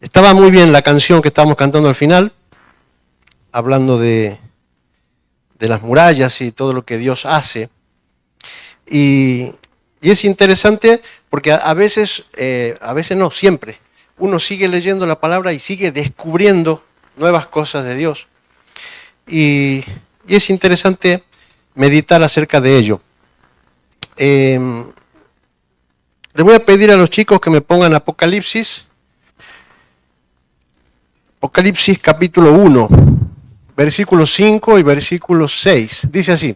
Estaba muy bien la canción que estábamos cantando al final, hablando de las murallas y todo lo que Dios hace. Y es interesante porque a veces no, siempre, uno sigue leyendo la palabra y sigue descubriendo nuevas cosas de Dios. Y es interesante meditar acerca de ello. Le voy a pedir a los chicos que me pongan Apocalipsis capítulo 1, versículo 5 y versículo 6. Dice así: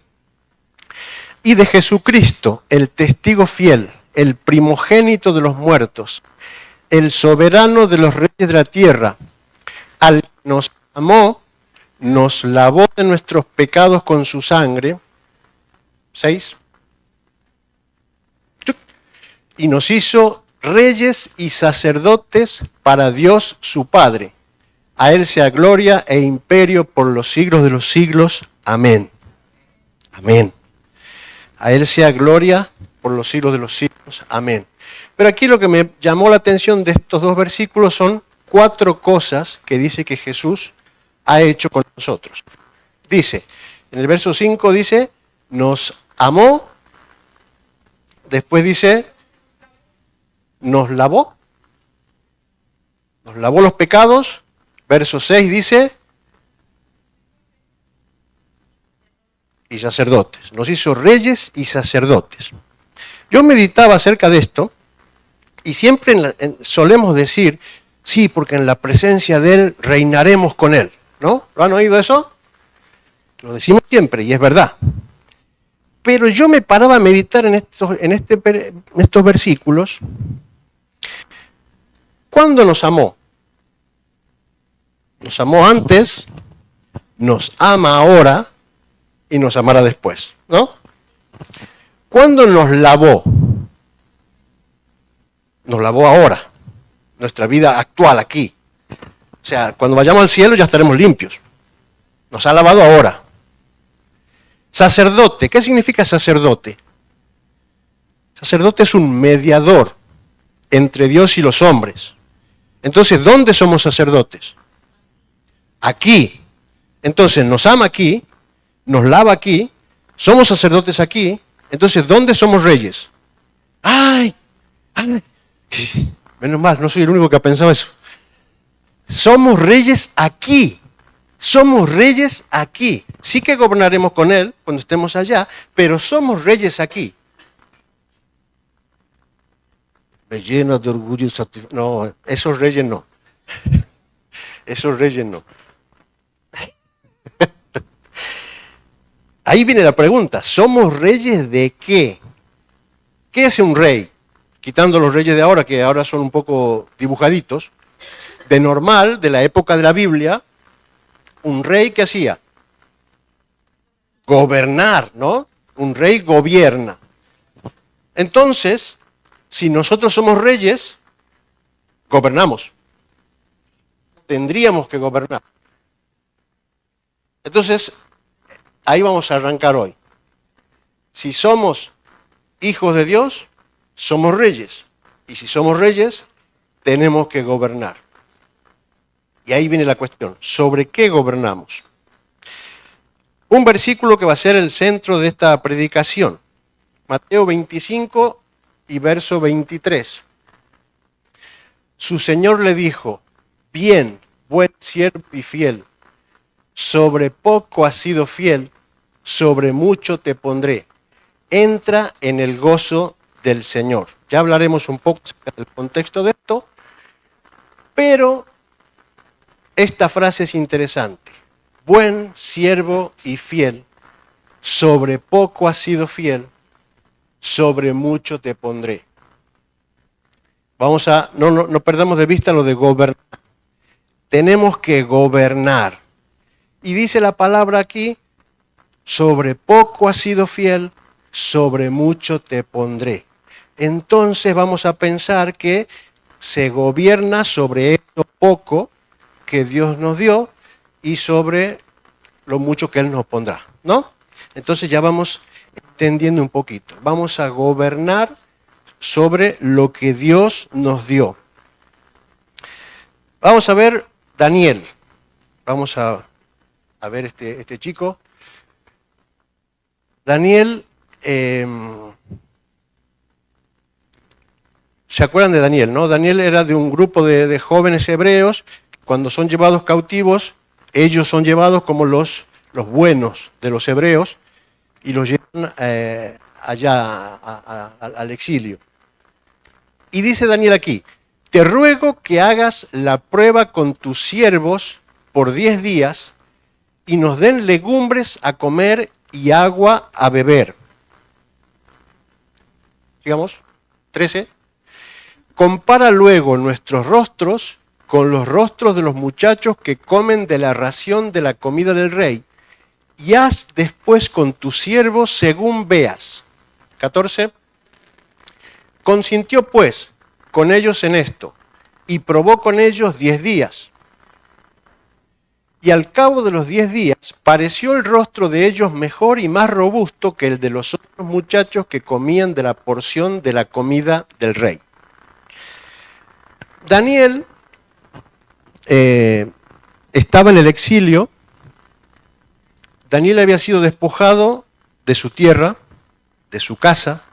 y de Jesucristo, el testigo fiel, el primogénito de los muertos, el soberano de los reyes de la tierra, al que nos amó, nos lavó de nuestros pecados con su sangre. 6. Y nos hizo reyes y sacerdotes para Dios su Padre. A Él sea gloria e imperio por los siglos de los siglos. Amén. Amén. A Él sea gloria por los siglos de los siglos. Amén. Pero aquí lo que me llamó la atención de estos dos versículos son 4 cosas que dice que Jesús ha hecho con nosotros. Dice, en el verso 5 dice, nos amó. Después dice, nos lavó los pecados. Verso 6 dice, y sacerdotes. Nos hizo reyes y sacerdotes. Yo meditaba acerca de esto y siempre solemos decir, sí, porque en la presencia de Él reinaremos con Él. ¿No? ¿Lo han oído eso? Lo decimos siempre y es verdad. Pero yo me paraba a meditar en estos versículos. ¿Cuándo nos amó? Nos amó antes, nos ama ahora y nos amará después, ¿no? ¿Cuándo nos lavó? Nos lavó ahora, nuestra vida actual aquí. O sea, cuando vayamos al cielo ya estaremos limpios. Nos ha lavado ahora. Sacerdote, ¿qué significa sacerdote? Sacerdote es un mediador entre Dios y los hombres. Entonces, ¿dónde somos sacerdotes? Aquí. Entonces, nos ama aquí, nos lava aquí, somos sacerdotes aquí. Entonces, ¿dónde somos reyes? ¡Ay! Menos mal, no soy el único que ha pensado eso. Somos reyes aquí. Somos reyes aquí. Sí que gobernaremos con Él cuando estemos allá, pero somos reyes aquí. Me llena de orgullo y satisfacción. No, esos reyes no. Esos reyes no. Ahí viene la pregunta, ¿somos reyes de qué? ¿Qué es un rey? Quitando los reyes de ahora, que ahora son un poco dibujaditos. De normal, de la época de la Biblia, un rey, ¿qué hacía? Gobernar, ¿no? Un rey gobierna. Entonces, si nosotros somos reyes, gobernamos. Tendríamos que gobernar. Entonces, ahí vamos a arrancar hoy. Si somos hijos de Dios, somos reyes. Y si somos reyes, tenemos que gobernar. Y ahí viene la cuestión, ¿sobre qué gobernamos? Un versículo que va a ser el centro de esta predicación. Mateo 25 y verso 23. Su Señor le dijo, bien, buen siervo y fiel, sobre poco has sido fiel, sobre mucho te pondré. Entra en el gozo del Señor. Ya hablaremos un poco del contexto de esto, pero esta frase es interesante. Buen siervo y fiel, sobre poco has sido fiel, sobre mucho te pondré. Vamos a, no perdamos de vista lo de gobernar. Tenemos que gobernar. Y dice la palabra aquí, sobre poco has sido fiel, sobre mucho te pondré. Entonces vamos a pensar que se gobierna sobre esto poco que Dios nos dio y sobre lo mucho que Él nos pondrá, ¿no? Entonces ya vamos entendiendo un poquito. Vamos a gobernar sobre lo que Dios nos dio. Vamos a ver Daniel. Vamos a ver este chico. Daniel, ¿se acuerdan de Daniel, no? Daniel era de un grupo de jóvenes hebreos. Cuando son llevados cautivos, ellos son llevados como los buenos de los hebreos y los llevan allá al exilio. Y dice Daniel aquí, te ruego que hagas la prueba con tus siervos por 10 días y nos den legumbres a comer y agua a beber. Sigamos, 13. Compara luego nuestros rostros con los rostros de los muchachos que comen de la ración de la comida del rey, y haz después con tus siervos según veas. 14. Consintió pues con ellos en esto, y probó con ellos 10 días. Y al cabo de los 10 días pareció el rostro de ellos mejor y más robusto que el de los otros muchachos que comían de la porción de la comida del rey. Daniel estaba en el exilio. Daniel había sido despojado de su tierra, de su casa,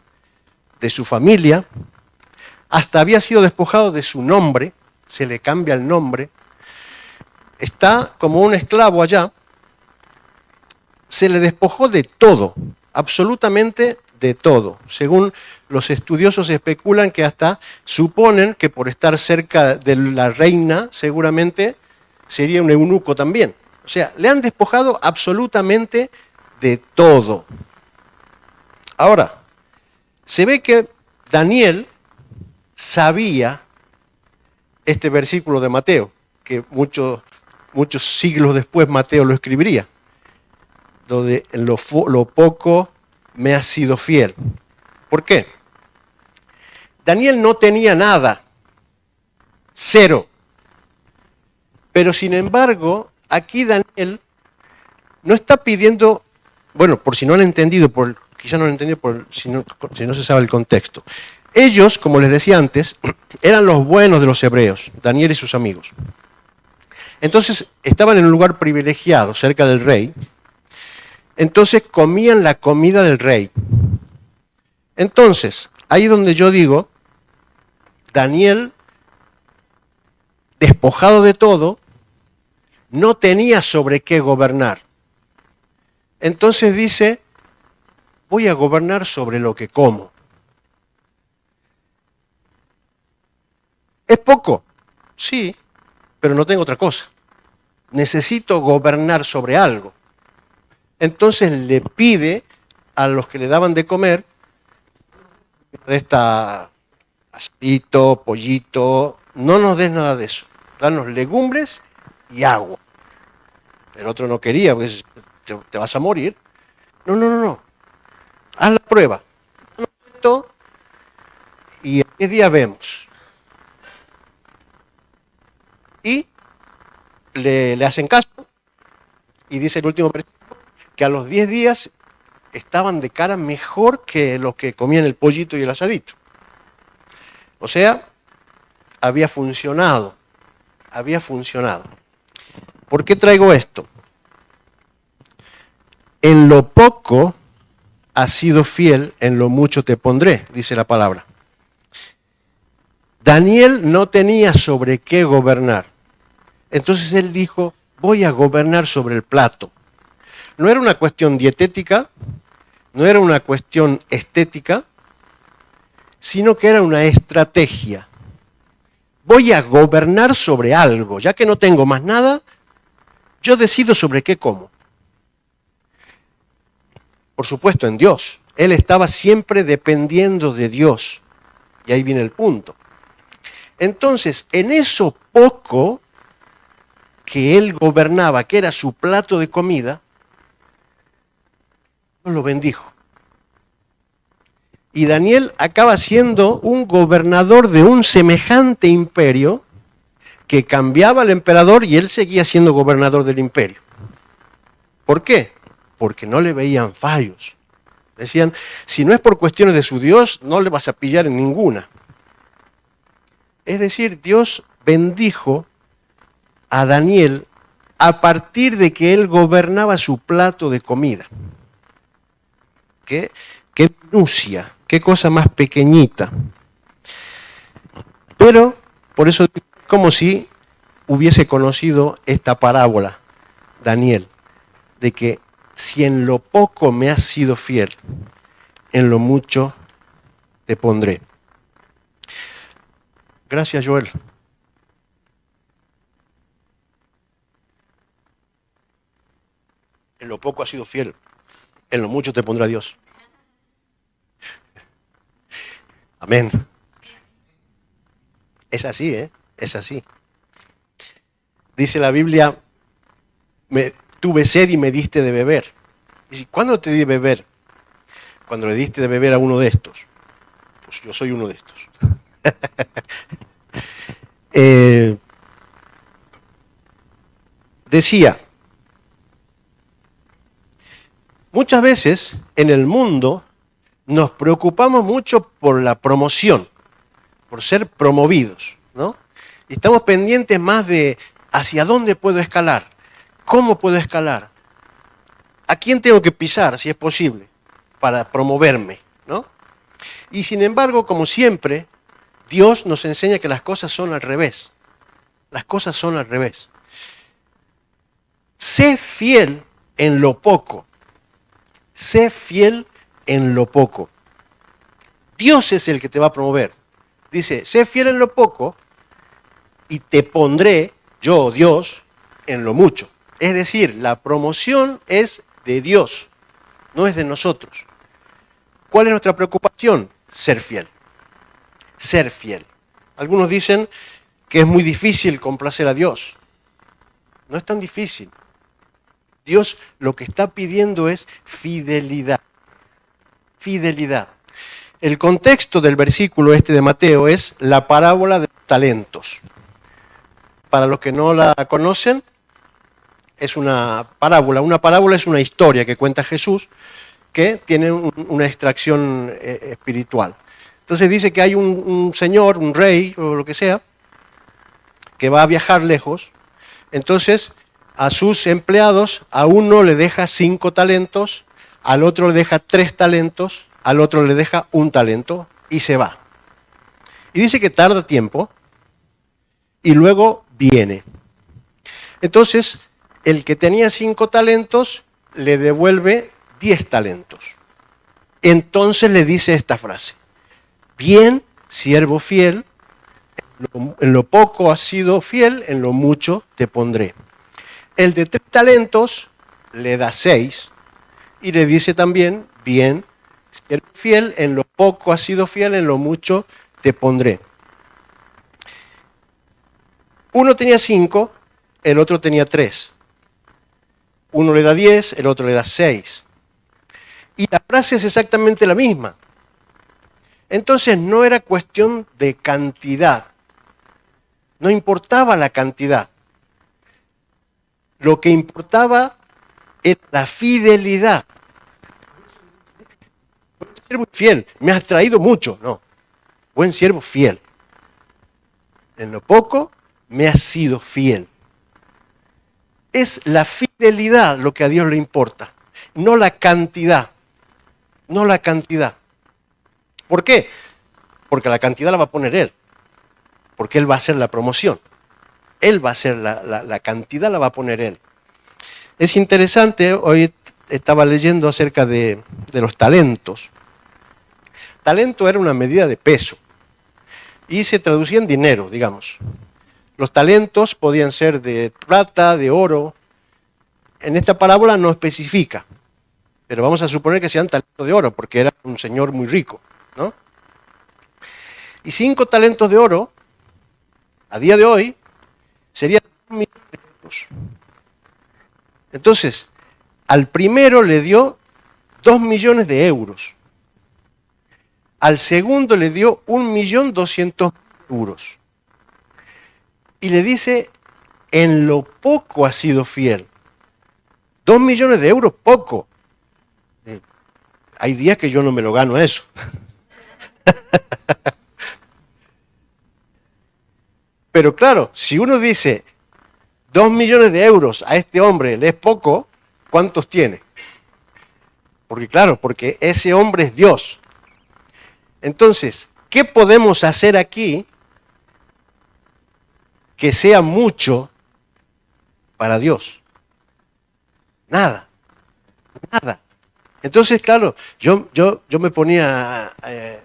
de su familia, hasta había sido despojado de su nombre, se le cambia el nombre. Está como un esclavo allá, se le despojó de todo, absolutamente de todo. Según los estudiosos especulan que hasta suponen que por estar cerca de la reina seguramente sería un eunuco también. O sea, le han despojado absolutamente de todo. Ahora, se ve que Daniel sabía este versículo de Mateo, que muchos siglos después Mateo lo escribiría, donde en lo poco me has sido fiel. ¿Por qué? Daniel no tenía nada, cero. Pero sin embargo, aquí Daniel no está pidiendo, bueno, por si no han entendido, quizá no han entendido si no se sabe el contexto. Ellos, como les decía antes, eran los buenos de los hebreos, Daniel y sus amigos. Entonces estaban en un lugar privilegiado, cerca del rey. Entonces comían la comida del rey. Entonces, ahí donde yo digo, Daniel, despojado de todo, no tenía sobre qué gobernar. Entonces dice, voy a gobernar sobre lo que como. ¿Es poco? Sí, pero no tengo otra cosa. Necesito gobernar sobre algo. Entonces le pide a los que le daban de comer, de esta asadito, pollito, no nos des nada de eso. Danos legumbres y agua. El otro no quería, porque te vas a morir. No. Haz la prueba. Y a 10 días vemos. Y le hacen caso. Y dice el último versículo que a los 10 días estaban de cara mejor que los que comían el pollito y el asadito. O sea, había funcionado. ¿Por qué traigo esto? En lo poco has sido fiel, en lo mucho te pondré, dice la palabra. Daniel no tenía sobre qué gobernar. Entonces él dijo, voy a gobernar sobre el plato. No era una cuestión dietética, no era una cuestión estética, sino que era una estrategia. Voy a gobernar sobre algo, ya que no tengo más nada, yo decido sobre qué como. Por supuesto, en Dios. Él estaba siempre dependiendo de Dios. Y ahí viene el punto. Entonces, en eso poco que él gobernaba, que era su plato de comida, Dios lo bendijo. Y Daniel acaba siendo un gobernador de un semejante imperio que cambiaba al emperador y él seguía siendo gobernador del imperio. ¿Por qué? Porque no le veían fallos. Decían, si no es por cuestiones de su Dios, no le vas a pillar en ninguna. Es decir, Dios bendijo a Daniel a partir de que él gobernaba su plato de comida. Qué minucia, qué cosa más pequeñita. Pero, por eso, como si hubiese conocido esta parábola, Daniel, de que si en lo poco me has sido fiel, en lo mucho te pondré. Gracias, Joel. En lo poco has sido fiel, en lo mucho te pondrá Dios. Amén. Es así, ¿eh? Es así. Dice la Biblia, tuve sed y me diste de beber. Y ¿cuándo te di de beber? Cuando le diste de beber a uno de estos. Pues yo soy uno de estos. Decía, muchas veces en el mundo nos preocupamos mucho por la promoción, por ser promovidos, ¿no? Y estamos pendientes más de hacia dónde puedo escalar, cómo puedo escalar, a quién tengo que pisar, si es posible, para promoverme, ¿no? Y sin embargo, como siempre, Dios nos enseña que las cosas son al revés. Las cosas son al revés. Sé fiel en lo poco. Sé fiel en lo poco. Dios es el que te va a promover. Dice, sé fiel en lo poco y te pondré, yo, Dios, en lo mucho. Es decir, la promoción es de Dios, no es de nosotros. ¿Cuál es nuestra preocupación? Ser fiel. Ser fiel. Algunos dicen que es muy difícil complacer a Dios. No es tan difícil. Dios lo que está pidiendo es fidelidad. Fidelidad. El contexto del versículo este de Mateo es la parábola de los talentos. Para los que no la conocen, es una parábola. Una parábola es una historia que cuenta Jesús que tiene una extracción espiritual. Entonces dice que hay un señor, un rey o lo que sea, que va a viajar lejos. Entonces a sus empleados, a uno le deja 5 talentos, al otro le deja 3 talentos, al otro le deja 1 talento y se va. Y dice que tarda tiempo y luego viene. Entonces, el que tenía 5 talentos le devuelve 10 talentos. Entonces le dice esta frase: bien, siervo fiel, en lo poco has sido fiel, en lo mucho te pondré. El de 3 talentos le da 6 y le dice también, bien, siervo fiel, en lo poco has sido fiel, en lo mucho te pondré. Uno tenía 5, el otro tenía 3. Uno le da 10, el otro le da 6. Y la frase es exactamente la misma. Entonces no era cuestión de cantidad. No importaba la cantidad. Lo que importaba era la fidelidad. Buen siervo fiel, me has traído mucho. No, buen siervo fiel. En lo poco me has sido fiel. Es la fidelidad lo que a Dios le importa, no la cantidad. No la cantidad. ¿Por qué? Porque la cantidad la va a poner Él. Porque Él va a hacer la promoción. Él va a hacer la cantidad, la va a poner Él. Es interesante, hoy estaba leyendo acerca de los talentos. Talento era una medida de peso y se traducía en dinero, digamos. Los talentos podían ser de plata, de oro. En esta parábola no especifica, pero vamos a suponer que sean talentos de oro, porque era un señor muy rico, ¿no? Y 5 talentos de oro, a día de hoy, serían 1 millón de euros. Entonces, al primero le dio 2 millones de euros. Al segundo le dio 1.200.000 euros. Y le dice, en lo poco has sido fiel. 2 millones de euros, poco. Hay días que yo no me lo gano eso. Pero claro, si uno dice 2 millones de euros a este hombre le es poco, ¿cuántos tiene? Porque claro, porque ese hombre es Dios. Entonces, ¿qué podemos hacer aquí que sea mucho para Dios? Nada, nada. Entonces, claro, yo me ponía a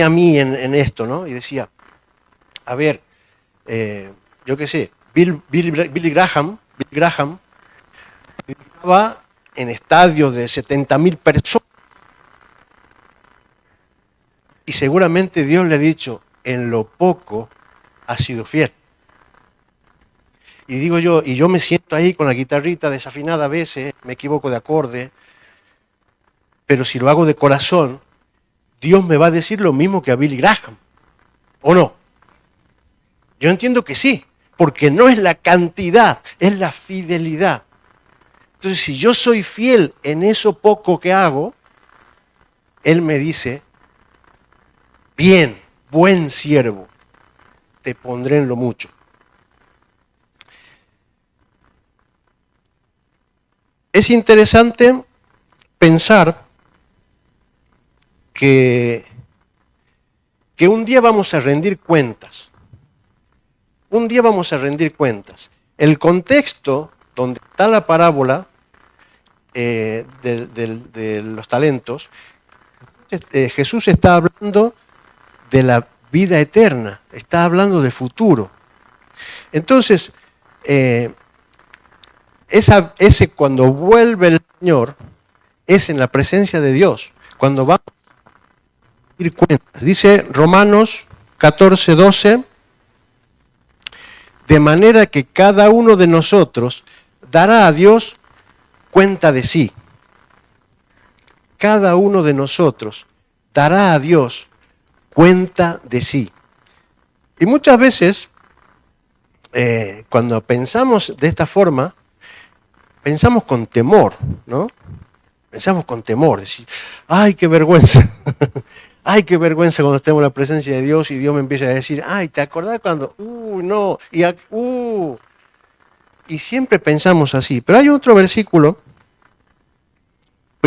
mí en esto, ¿no? Y decía, a ver, yo qué sé, Billy Graham estaba en estadios de 70.000 personas y seguramente Dios le ha dicho, en lo poco has sido fiel. Y digo yo, y yo me siento ahí con la guitarrita desafinada a veces, me equivoco de acorde, pero si lo hago de corazón, Dios me va a decir lo mismo que a Billy Graham, ¿o no? Yo entiendo que sí, porque no es la cantidad, es la fidelidad. Entonces, si yo soy fiel en eso poco que hago, Él me dice, bien, buen siervo, te pondré en lo mucho. Es interesante pensar que un día vamos a rendir cuentas. Un día vamos a rendir cuentas. El contexto donde está la parábola de los talentos, Jesús está hablando de la vida eterna, está hablando del futuro. Entonces, ese cuando vuelve el Señor, es en la presencia de Dios, cuando vamos a rendir cuentas. Dice Romanos 14:12, de manera que cada uno de nosotros dará a Dios cuenta de sí. Cada uno de nosotros dará a Dios cuenta de sí. Y muchas veces, cuando pensamos de esta forma, pensamos con temor, ¿no? Pensamos con temor, decir, ¡ay, qué vergüenza! ¡Ay, qué vergüenza cuando estemos en la presencia de Dios y Dios me empieza a decir, ¡ay, te acordás cuando! No! Y siempre pensamos así. Pero hay otro versículo,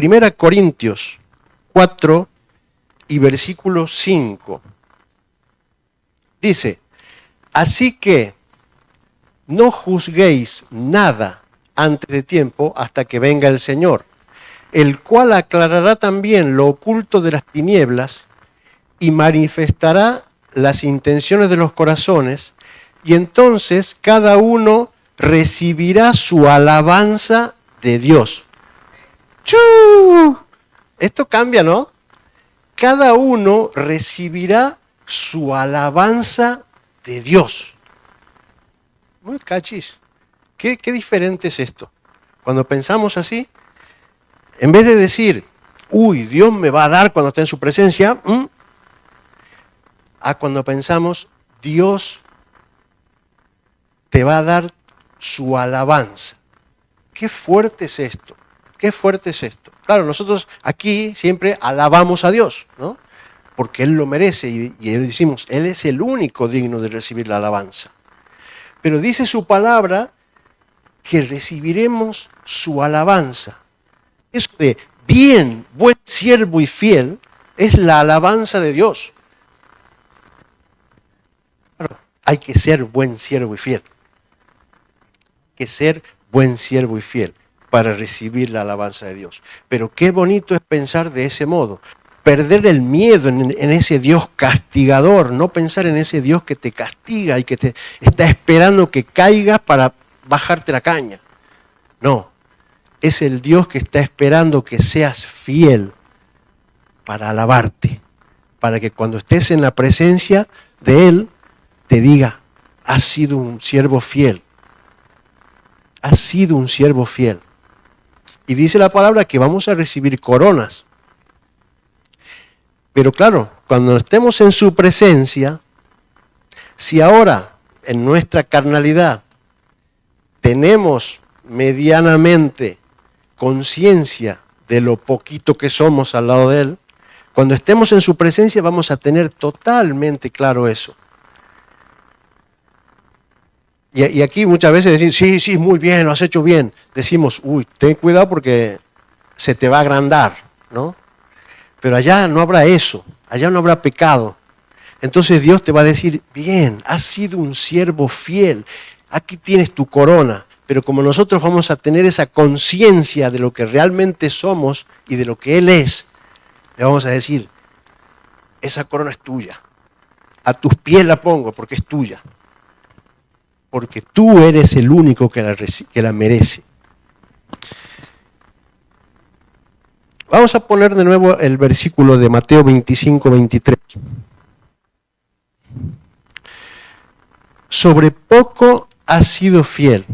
1 Corintios 4 y versículo 5. Dice, así que no juzguéis nada antes de tiempo hasta que venga el Señor, el cual aclarará también lo oculto de las tinieblas y manifestará las intenciones de los corazones, y entonces cada uno recibirá su alabanza de Dios. ¡Chú! Esto cambia, ¿no? Cada uno recibirá su alabanza de Dios. Muy cachis. ¿Qué diferente es esto? Cuando pensamos así, en vez de decir, uy, Dios me va a dar cuando esté en su presencia, a cuando pensamos, Dios te va a dar su alabanza. Qué fuerte es esto, qué fuerte es esto. Claro, nosotros aquí siempre alabamos a Dios, ¿no? Porque Él lo merece y decimos, Él es el único digno de recibir la alabanza. Pero dice su palabra que recibiremos su alabanza. Eso de bien, buen siervo y fiel es la alabanza de Dios. Claro, hay que ser buen siervo y fiel. Hay que ser buen siervo y fiel para recibir la alabanza de Dios. Pero qué bonito es pensar de ese modo. Perder el miedo en ese Dios castigador, no pensar en ese Dios que te castiga y que te está esperando que caigas para bajarte la caña. No, es el Dios que está esperando que seas fiel para alabarte, para que cuando estés en la presencia de Él, te diga, has sido un siervo fiel, has sido un siervo fiel. Y dice la palabra que vamos a recibir coronas. Pero claro, cuando estemos en su presencia, si ahora en nuestra carnalidad tenemos medianamente conciencia de lo poquito que somos al lado de Él, cuando estemos en su presencia vamos a tener totalmente claro eso. Y aquí muchas veces decimos, sí, sí, muy bien, lo has hecho bien. Decimos, uy, ten cuidado porque se te va a agrandar, ¿no? Pero allá no habrá eso, allá no habrá pecado. Entonces Dios te va a decir, bien, has sido un siervo fiel, aquí tienes tu corona. Pero como nosotros vamos a tener esa conciencia de lo que realmente somos y de lo que Él es, le vamos a decir, esa corona es tuya. A tus pies la pongo porque es tuya. Porque tú eres el único que la merece. Vamos a poner de nuevo el versículo de Mateo 25, 23. Sobre poco has sido fiel,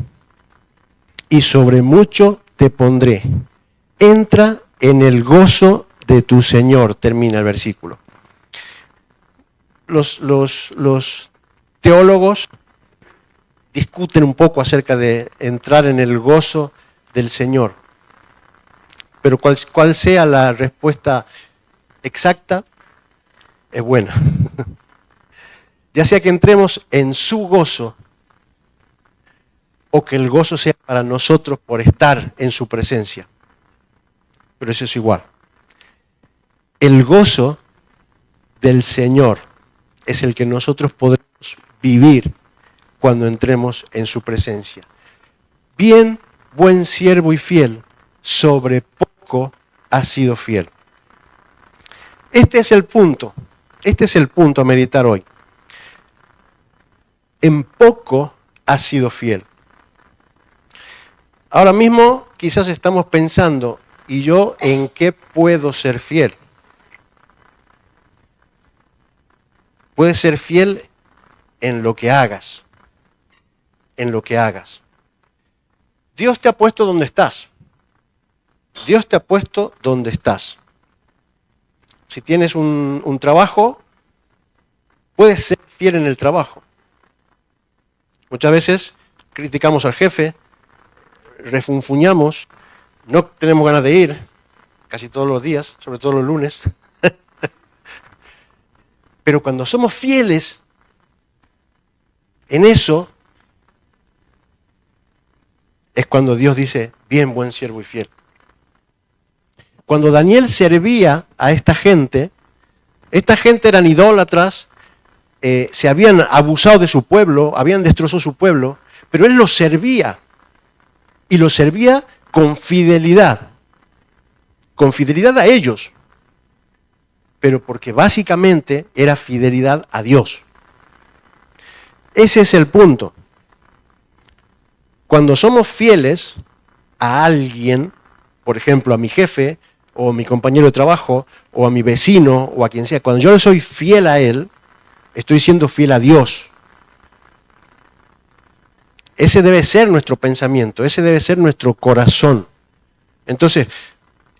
y sobre mucho te pondré. Entra en el gozo de tu Señor, termina el versículo. Los teólogos discuten un poco acerca de entrar en el gozo del Señor. Pero cual sea la respuesta exacta, es buena. Ya sea que entremos en su gozo o que el gozo sea para nosotros por estar en su presencia. Pero eso es igual. El gozo del Señor es el que nosotros podemos vivir cuando entremos en su presencia. Bien, buen siervo y fiel, sobre poco has sido fiel. Este es el punto a meditar hoy. En poco has sido fiel. Ahora mismo quizás estamos pensando, ¿y yo en qué puedo ser fiel? Puedes ser fiel en lo que hagas. En lo que hagas. Dios te ha puesto donde estás. Dios te ha puesto donde estás. Si tienes un trabajo, puedes ser fiel en el trabajo. Muchas veces criticamos al jefe, refunfuñamos, no tenemos ganas de ir, casi todos los días, sobre todo los lunes. Pero cuando somos fieles en eso, es cuando Dios dice, bien, buen siervo y fiel. Cuando Daniel servía a esta gente eran idólatras, se habían abusado de su pueblo, habían destrozado su pueblo, pero él los servía. Y los servía con fidelidad a ellos, pero porque básicamente era fidelidad a Dios. Ese es el punto. Cuando somos fieles a alguien, por ejemplo a mi jefe, o a mi compañero de trabajo, o a mi vecino, o a quien sea, cuando yo le soy fiel a él, estoy siendo fiel a Dios. Ese debe ser nuestro pensamiento, ese debe ser nuestro corazón. Entonces,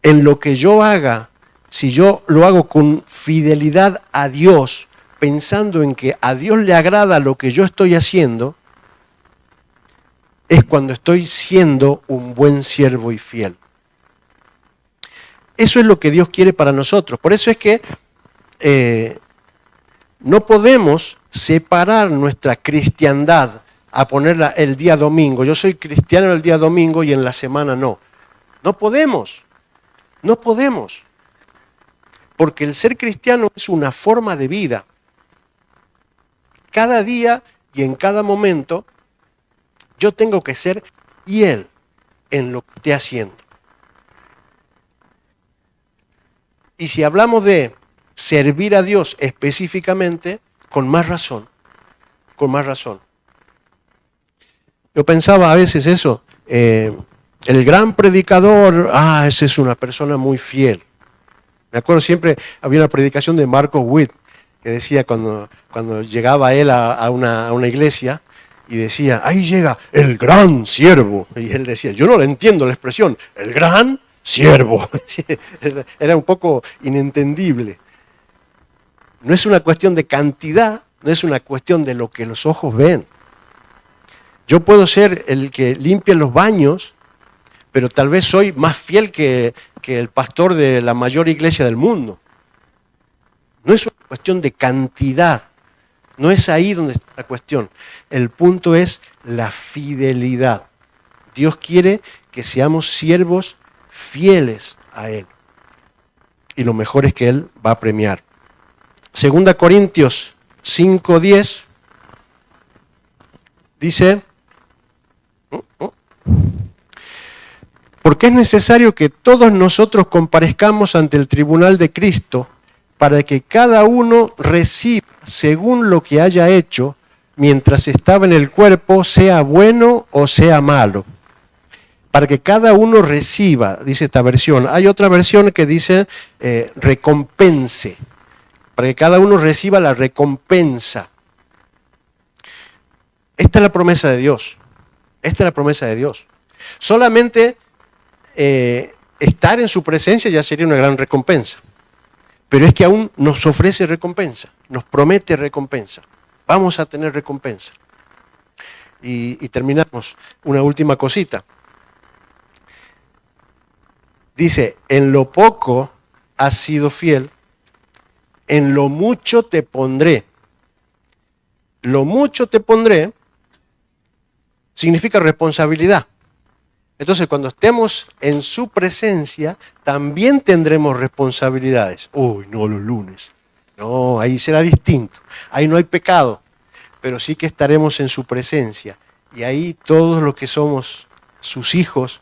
en lo que yo haga, si yo lo hago con fidelidad a Dios, pensando en que a Dios le agrada lo que yo estoy haciendo, es cuando estoy siendo un buen siervo y fiel. Eso es lo que Dios quiere para nosotros. Por eso es que no podemos separar nuestra cristiandad a ponerla el día domingo. Yo soy cristiano el día domingo y en la semana no. No podemos. Porque el ser cristiano es una forma de vida. Cada día y en cada momento yo tengo que ser fiel en lo que esté haciendo. Y si hablamos de servir a Dios específicamente, con más razón. Yo pensaba a veces eso, el gran predicador, esa es una persona muy fiel. Me acuerdo siempre, había una predicación de Marcos Witt, que decía cuando llegaba él a una iglesia, y decía, ahí llega el gran siervo. Y él decía, yo no le entiendo la expresión, el gran siervo. Era un poco inentendible. No es una cuestión de cantidad, no es una cuestión de lo que los ojos ven. Yo puedo ser el que limpia los baños, pero tal vez soy más fiel que el pastor de la mayor iglesia del mundo. No es una cuestión de cantidad, No es ahí donde está la cuestión. El punto es la fidelidad. Dios quiere que seamos siervos fieles a Él. Y lo mejor es que Él va a premiar. 2 Corintios 5:10 dice, porque es necesario que todos nosotros comparezcamos ante el tribunal de Cristo para que cada uno reciba según lo que haya hecho mientras estaba en el cuerpo, sea bueno o sea malo. Para que cada uno reciba, dice esta versión. Hay otra versión que dice recompense. Para que cada uno reciba la recompensa. Esta es la promesa de Dios. Esta es la promesa de Dios. Solamente estar en su presencia ya sería una gran recompensa. Pero es que aún nos ofrece recompensa, nos promete recompensa. Vamos a tener recompensa. Y terminamos. Una última cosita. Dice, en lo poco has sido fiel, en lo mucho te pondré. Lo mucho te pondré significa responsabilidad. Entonces, cuando estemos en su presencia, también tendremos responsabilidades. Uy, no, los lunes. No, ahí será distinto. Ahí no hay pecado, pero sí que estaremos en su presencia. Y ahí todos los que somos sus hijos,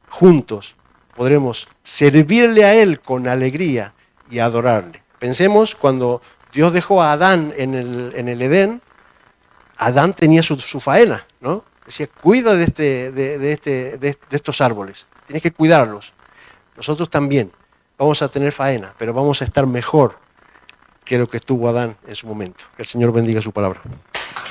juntos, podremos servirle a Él con alegría y adorarle. Pensemos cuando Dios dejó a Adán en el Edén, Adán tenía su faena, ¿no? Decía, cuida de estos árboles, tienes que cuidarlos. Nosotros también vamos a tener faena, pero vamos a estar mejor que lo que estuvo Adán en su momento. Que el Señor bendiga su palabra.